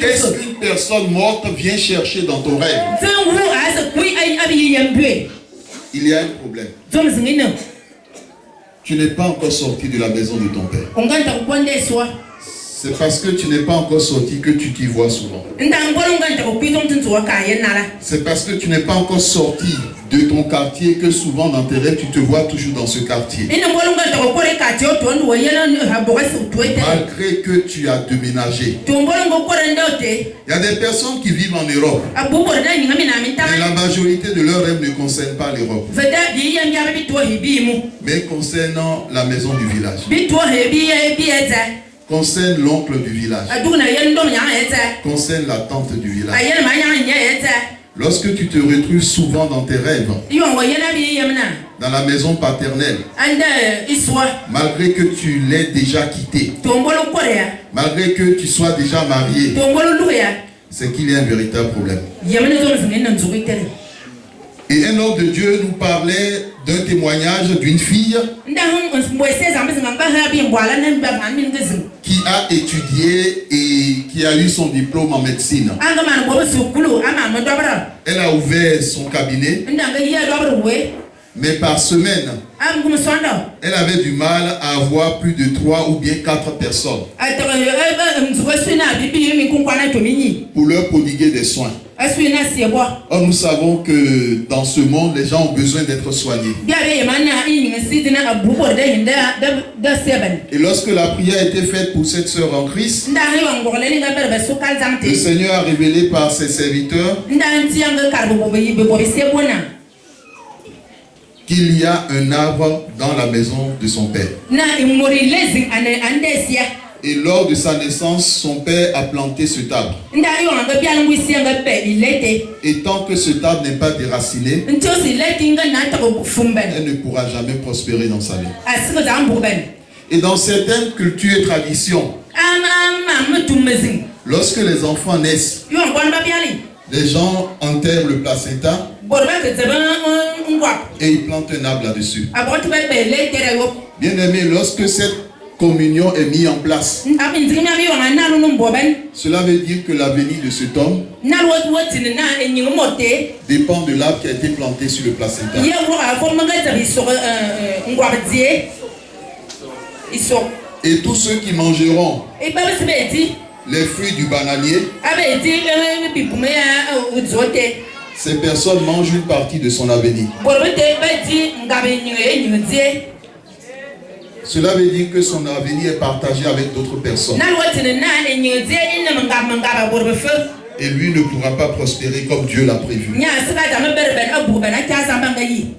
Qu'est-ce qu'une personne morte vient chercher dans ton rêve? Il y a un problème. Tu n'es pas encore sorti de la maison de ton père. C'est parce que tu n'es pas encore sorti que tu t'y vois souvent. C'est parce que tu n'es pas encore sorti de ton quartier que souvent dans tes rêves tu te vois toujours dans ce quartier. Malgré que tu as déménagé. Il y a des personnes qui vivent en Europe. Et la majorité de leurs rêves ne concernent pas l'Europe. Mais concernant la maison du village. Concerne l'oncle du village. Concerne la tante du village. Lorsque tu te retrouves souvent dans tes rêves, dans la maison paternelle, malgré que tu l'aies déjà quitté, malgré que tu sois déjà marié, c'est qu'il y a un véritable problème. Et un homme de Dieu nous parlait d'un témoignage d'une fille qui a étudié et qui a eu son diplôme en médecine. Elle a ouvert son cabinet, mais par semaine, elle avait du mal à avoir plus de 3 ou bien 4 personnes pour leur prodiguer des soins. Or, nous savons que dans ce monde, les gens ont besoin d'être soignés. Et lorsque la prière a été faite pour cette sœur en Christ, le Seigneur a révélé par ses serviteurs qu'il y a un arbre dans la maison de son père. Et lors de sa naissance, son père a planté cet arbre. Et tant que cet arbre n'est pas déraciné, elle ne pourra jamais prospérer dans sa vie. Et dans certaines cultures et traditions, lorsque les enfants naissent, les gens enterrent le placenta et ils plantent un arbre là-dessus. Bien aimé, lorsque cette communion est mise en place, cela veut dire que l'avenir de cet homme dépend de l'arbre qui a été planté sur le placenta. Et tous ceux qui mangeront les fruits du bananier, ces personnes mangent une partie de son avenir. Cela veut dire que son avenir est partagé avec d'autres personnes. Et lui ne pourra pas prospérer comme Dieu l'a prévu.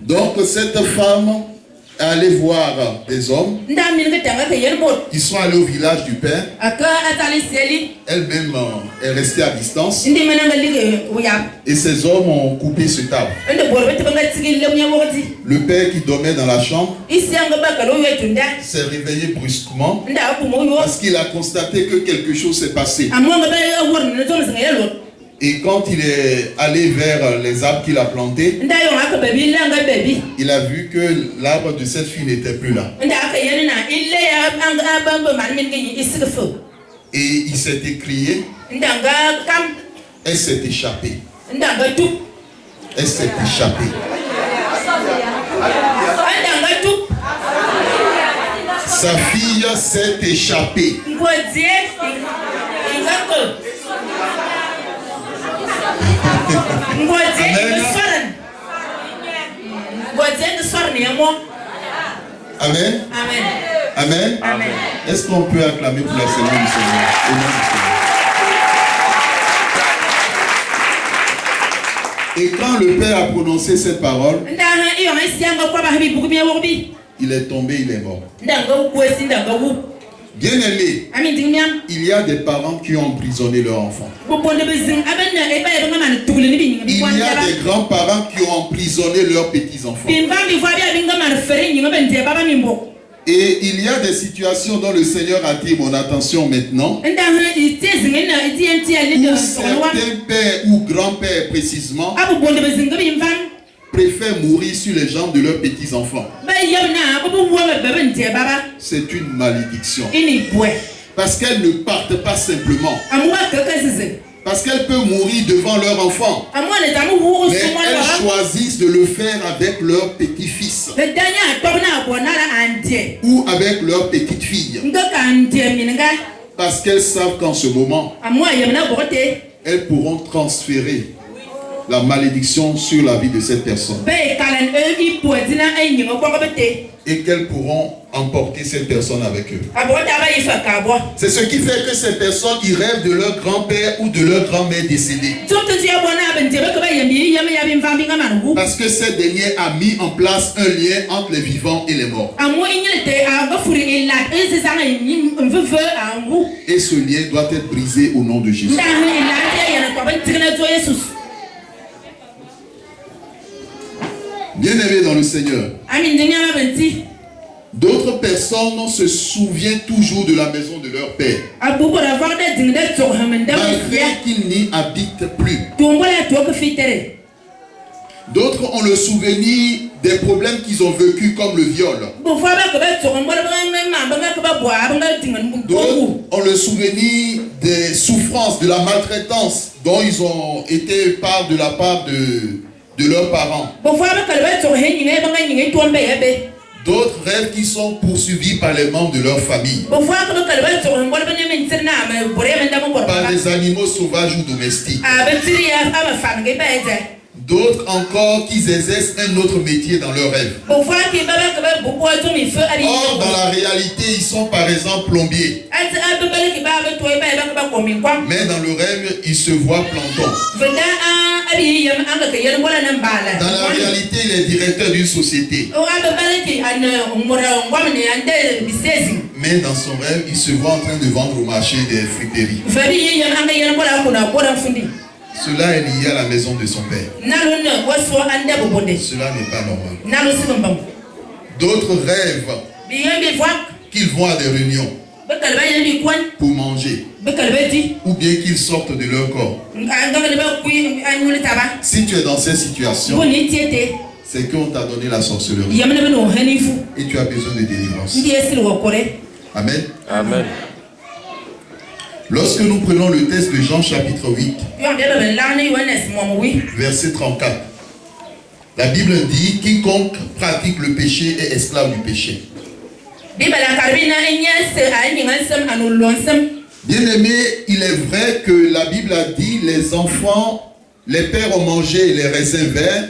Donc cette femme est allée voir des hommes qui sont allés au village du père. Elle-même est restée à distance. Et ces hommes ont coupé cet arbre. Le père qui dormait dans la chambre s'est réveillé brusquement parce qu'il a constaté que quelque chose s'est passé. Et quand il est allé vers les arbres qu'il a plantés, il a vu que l'arbre de cette fille n'était plus là. Et il s'est écrié. Elle s'est échappée. Elle s'est échappée. Sa fille s'est échappée. Amen. Amen. Amen. Amen. Est-ce qu'on peut acclamer pour la semaine du Seigneur? Et quand le père a prononcé cette parole, il est tombé, il est mort. Bien aimé, il y a des parents qui ont emprisonné leur enfant. Il y a des grands-parents qui ont emprisonné leurs petits-enfants. Et il y a des situations dont le Seigneur attire mon attention maintenant. Certains pères ou grands-pères précisément préfèrent mourir sur les jambes de leurs petits-enfants. C'est une malédiction. Parce qu'elles ne partent pas simplement. Parce qu'elles peuvent mourir devant leur enfant. Mais elles choisissent de le faire avec leur petit-fils. Ou avec leur petite-fille. Parce qu'elles savent qu'en ce moment, elles pourront transférer la malédiction sur la vie de cette personne. Et qu'elles pourront emporter cette personne avec eux. C'est ce qui fait que ces personnes, ils rêvent de leur grand-père ou de leur grand-mère décédée. Parce que cette dernière a mis en place un lien entre les vivants et les morts. Et ce lien doit être brisé au nom de Jésus. Bien-aimés dans le Seigneur, d'autres personnes se souviennent toujours de la maison de leur père, malgré qu'ils n'y habitent plus. D'autres ont le souvenir des problèmes qu'ils ont vécus, comme le viol. D'autres ont le souvenir des souffrances, de la maltraitance dont ils ont été part de la part de leurs parents. D'autres rêvent qui sont poursuivis par les membres de leur famille, par des animaux sauvages ou domestiques. D'autres encore qui exercent un autre métier dans leur rêve. Or, dans la réalité, ils sont par exemple plombiers. Mais dans le rêve, ils se voient plantons. Dans la réalité, il est directeur d'une société. Mais dans son rêve, il se voit en train de vendre au marché des fruiteries. Cela est lié à la maison de son père. Cela n'est pas normal. D'autres rêvent qu'ils vont à des réunions pour manger, ou bien qu'ils sortent de leur corps. Si tu es dans cette situation, c'est qu'on t'a donné la sorcellerie et tu as besoin de délivrance. Amen. Amen. Lorsque nous prenons le texte de Jean chapitre 8, verset 34, la Bible dit « Quiconque pratique le péché est esclave du péché ». Bien-aimé, il est vrai que la Bible a dit les enfants, les pères ont mangé les raisins verts.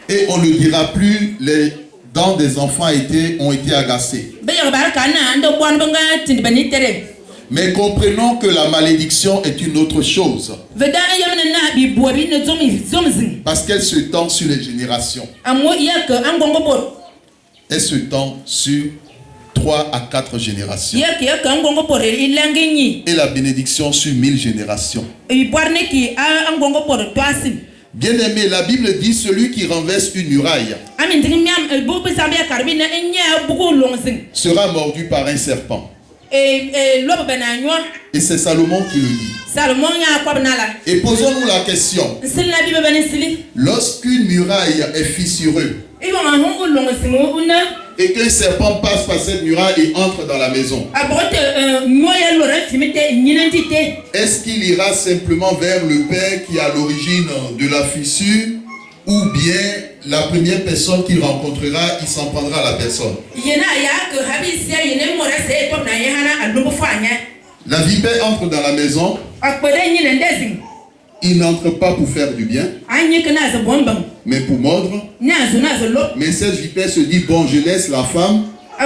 Et on ne dira plus les dents des enfants ont été agacées. Mais comprenons que la malédiction est une autre chose. Parce qu'elle se tend sur les générations. Elle se tend sur 3 à 4 générations. Et la bénédiction sur 1000 générations. Bien-aimé, la Bible dit celui qui renverse une muraille sera mordu par un serpent. Et c'est Salomon qui le dit. Et posons-nous la question. Lorsqu'une muraille est fissureuse et qu'un serpent passe par cette muraille et entre dans la maison, est-ce qu'il ira simplement vers le père qui est à l'origine de la fissure, ou bien la première personne qu'il rencontrera, il s'en prendra à la personne? La vipère entre dans la maison. Il n'entre pas pour faire du bien, mais pour mordre. Mais cette vipère se dit, bon, je laisse la femme, je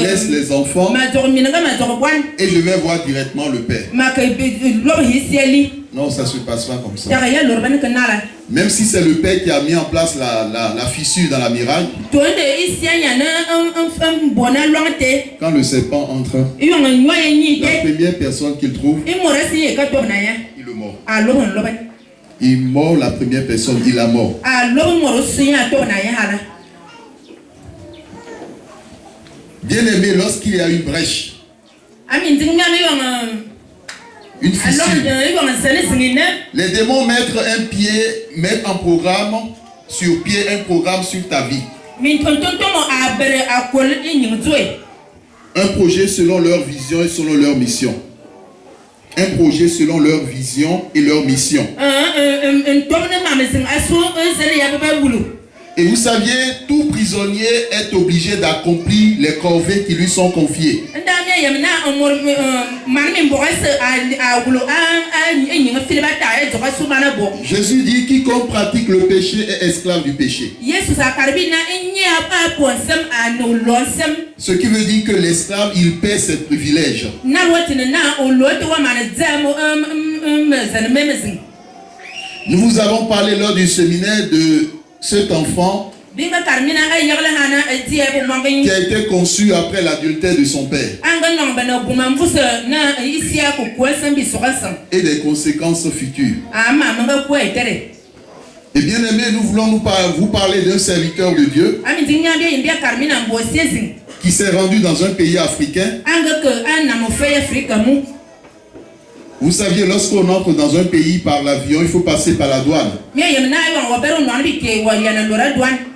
laisse les enfants, et je vais voir directement le père. Non, ça ne se passe pas comme ça. Même si c'est le père qui a mis en place la fissure dans la muraille, quand le serpent entre, la première personne qu'il trouve, il le mord. Il mord la première personne, il la mord. Bien aimé, lorsqu'il y a une brèche, une fissure, les démons mettent en programme sur pied un programme sur ta vie. Un projet selon leur vision et selon leur mission. Un projet selon leur vision et leur mission. Et vous saviez, tout prisonnier est obligé d'accomplir les corvées qui lui sont confiées. Jésus dit, quiconque pratique le péché est esclave du péché. Ce qui veut dire que l'esclave, il perd ses privilèges. Nous vous avons parlé lors du séminaire de cet enfant qui a été conçu après l'adultère de son père et des conséquences futures. Et bien aimé, nous voulons vous parler d'un serviteur de Dieu qui s'est rendu dans un pays africain. Vous saviez, lorsqu'on entre dans un pays par l'avion, il faut passer par la douane.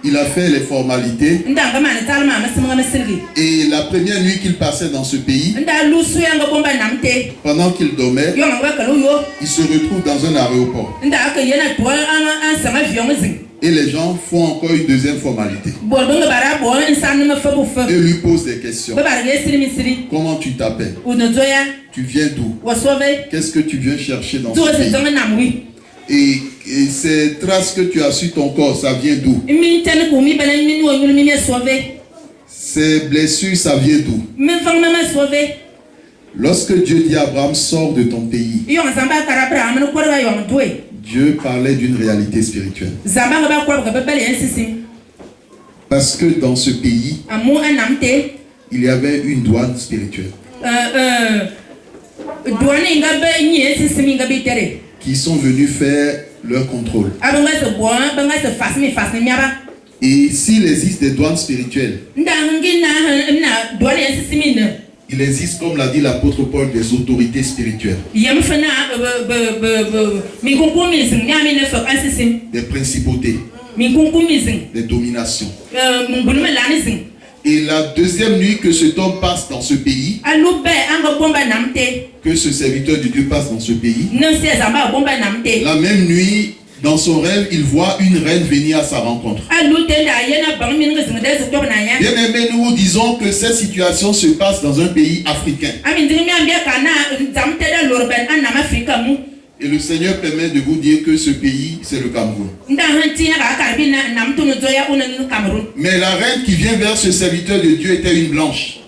Il a fait les formalités. Et la première nuit qu'il passait dans ce pays, pendant qu'il dormait, il se retrouve dans un aéroport. Et les gens font encore une deuxième formalité. Et lui posent des questions. Comment tu t'appelles? Tu viens d'où? Qu'est-ce que tu viens chercher dans ce pays? Et ces traces que tu as sur ton corps, ça vient d'où? Ces blessures, ça vient d'où? Lorsque Dieu dit à Abraham, sors de ton pays, Dieu parlait d'une réalité spirituelle. Parce que dans ce pays, il y avait une douane spirituelle. Qui sont venus faire leur contrôle. Et s'il existe des douanes spirituelles, il existe, comme l'a dit l'apôtre Paul, des autorités spirituelles. Des principautés. Des dominations. Et la deuxième nuit que cet homme passe dans ce pays, que ce serviteur de Dieu passe dans ce pays, la même nuit, dans son rêve, il voit une reine venir à sa rencontre. Bien aimé, nous vous disons que cette situation se passe dans un pays africain. Et le Seigneur permet de vous dire que ce pays, c'est le Cameroun. Mais la reine qui vient vers ce serviteur de Dieu était une blanche.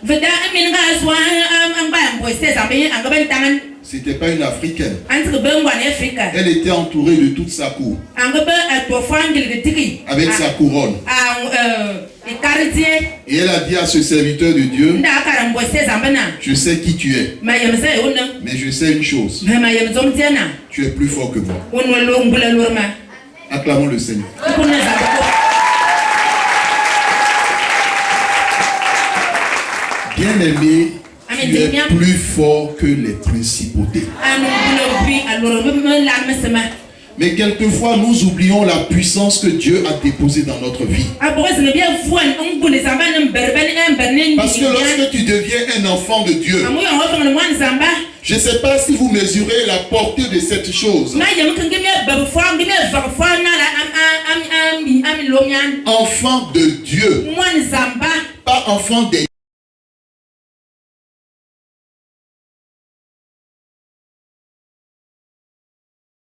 C'était pas une africaine. Elle était entourée de toute sa cour. Avec sa couronne. Et elle a dit à ce serviteur de Dieu, je sais qui tu es. Mais je sais une chose. Tu es plus fort que moi. Acclamons le Seigneur. Bien aimé, tu es plus fort que les principautés. Mais quelquefois, nous oublions la puissance que Dieu a déposée dans notre vie. Parce que lorsque tu deviens un enfant de Dieu, je ne sais pas si vous mesurez la portée de cette chose. Enfant de Dieu, pas enfant des